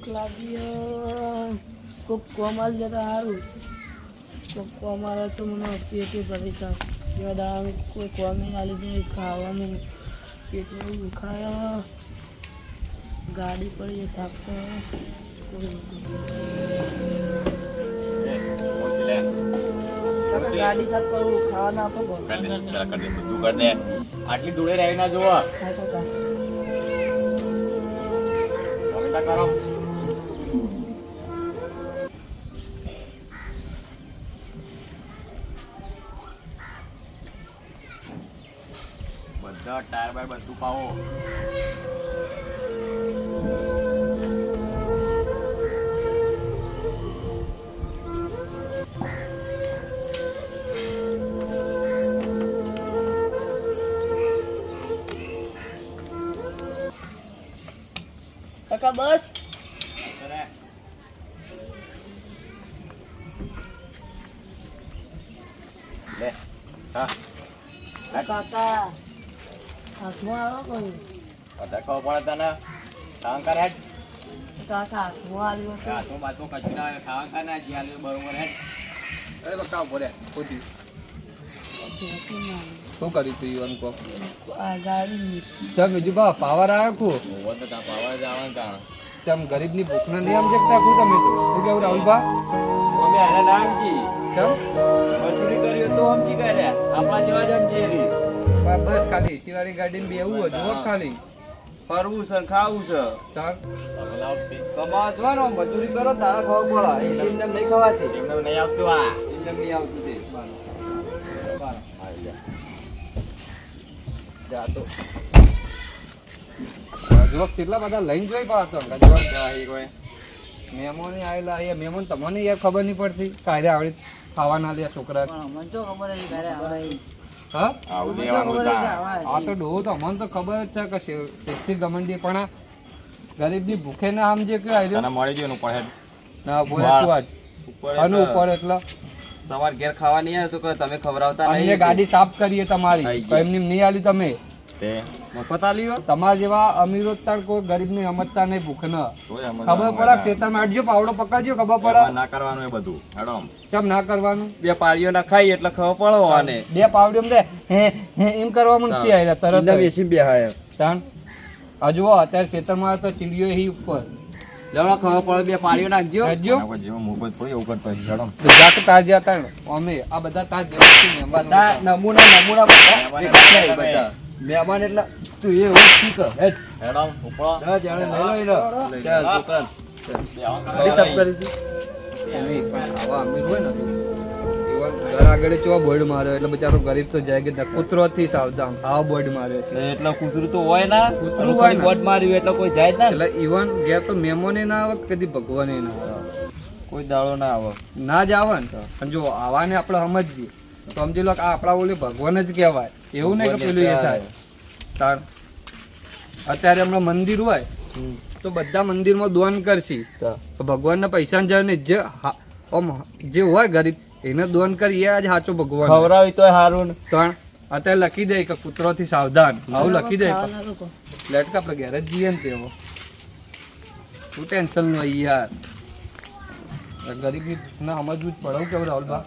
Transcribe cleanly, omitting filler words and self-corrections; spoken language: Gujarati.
ભૂખ લાગી કોક કોમાલ જતા સારું કોક કોમાલ તો મને પેટે પરેશાન જેવા દાડાનું કોઈ કોમે આલી દે ખાવાનું પેટે દુખાયા ગાડી પડી સાફ ગાડી સાફ કરું ખાવા ના આપો આટલી દૂરે રહી ના જોવા કરો બધા ટાયર બાર બધું પાવો કાકા બસ લે હા કાકા હાથમાં આવો કોઈ બધા ખાવ પડે તને ખાવા કર હેડ કાકા હાથમાં આવ્યો તો હાથમાં બાથમાં કચરા આવે ખાવા કર ને જ્યાં લે બરોબર હેડ અરે બકાવ બોલે ખોટી શું કર્યું તું ઈવન કો આ ગાડી ચમ બીજું બા પાવર આવ્યો કુ ઓવર તો તા પાવા જવાનું તાણ ચમ ગરીબની ભૂખના નિયમ જગતા કુ તમે શું કેવું રાહુલબા અમે આના નામજી ચમ મજૂરી કર્યો તો સમજી કર્યા આપણા જેવા જ સમજેલી બસ ખાલી એસી વાળી ગાડીમાં બેવું હતું હો ખાલી ફરવું છે ખાવું છે ચાલ કમાવા જવાનો મજૂરી કરો તારા ખાવા પડે એમને નહીં ખવાતી એમને નહીં આવતું આ એમને નહીં આવતું તે જા તો જુવક કેટલા બધા લઈને જોઈ પાડતો મહેમાન આવેલા એ મહેમાન તમને યાર ખબર નહીં પડતી કાયદે આવડી ખાવાના લે છોકરા પણ મને તો ખબર નથી ઘરે આવે હા આવું મને તો દેવાનું ખબર જ તાણ આવે આ તો ડોહો તો અમને તો ખબર જ છે કે શેઠથી ગમંડી પણ આ ગરીબની ભૂખે ના સમજે કે આયરો તને મળી ગયું ઉપર હેડ ના બોલે તું આજ આનું ઉપર એટલે તમારે ઘેર ખાવા નહીં આવે તો કે તમે ખવડાવતા અમે નહીં ગાડી સાફ કરીએ તમારી આઈ તો એમની નહીં આલી તમે તે મફત આલ્યો તમારા જેવા અમીરો તાર કોઈ ગરીબને સમજતા નહીં ભૂખ ન તોય અમને ખબર પડે ખેતરમાં અડજો પાવડો પકડજો ખબર પડે એમાં ના કરવાનું એ બધું હેડો ચમ ના કરવાનું બે પાળીઓ ના ખાઈ એટલે ખબર પડવાને બે પાવડી એમ હે હે એમ કરવા મનસી આયરા તરત જ. બેસી બે હાય તાણ હજુ અત્યારે ખેતરમાં તો ચીડીઓ હી ઉપર લેવડો ખબર પડે બે પાળીઓ નાખજો હજુ કોઈ જીવો મોગો થોડી એવું કરતો હોય હેડો જાત તાર જતા અમે આ બધા તાર જેવા બધા નમૂના બધા ભેગા થાય બધા મહેમાન એટલે તું એ એવું ઠીક હેડ હેડો ઉપર જા જાણે લઈ લો ચાલ દુકાન બધી સબ કરી દી આવા અમીર હોય ને તો એવા ઘર આગળ ચેવા બોર્ડ માર્યો એટલે બચારો ગરીબ તો જાય કે કૂતરો થી સાવધાન આવા બોર્ડ માર્યો છે એટલે કૂતરું તો હોય ના કૂતરું હોય ને. બોટ માર્યું એટલે કોઈ જાય જ ના ને. એટલે ઇવન ઘેર તો મહેમાને ના આવે કદી ભગવાને ના આવે કોઈ દાડો ના આવે ના જ આવે ને અને જો આવાને આપણે સમજીએ તો સમજી લો કે આ આપણા ઓલી ભગવાન જ કહેવાય એવું નહીં કે પેલું એ થાય તાર અત્યારે હમણાં મંદિર હોય તો બધા મંદિરમાં દાન કરશી તો ભગવાનના પૈસા જાય ને જે આમ જે હોય ગરીબ એને દાન કરી એ આજ સાચો ભગવાન ખવડાવી તોય હારું ને. ત્રણ અત્યારે લખી દે કે કૂતરોથી સાવધાન આવું લખી દે ખાવાના લોકો લેટકા આપણે ઘેર જ જઈએ ને તેવો શું ટેન્શન નું યાર ગરીબી ના સમજવું જ પડે કેવું રાહુલબા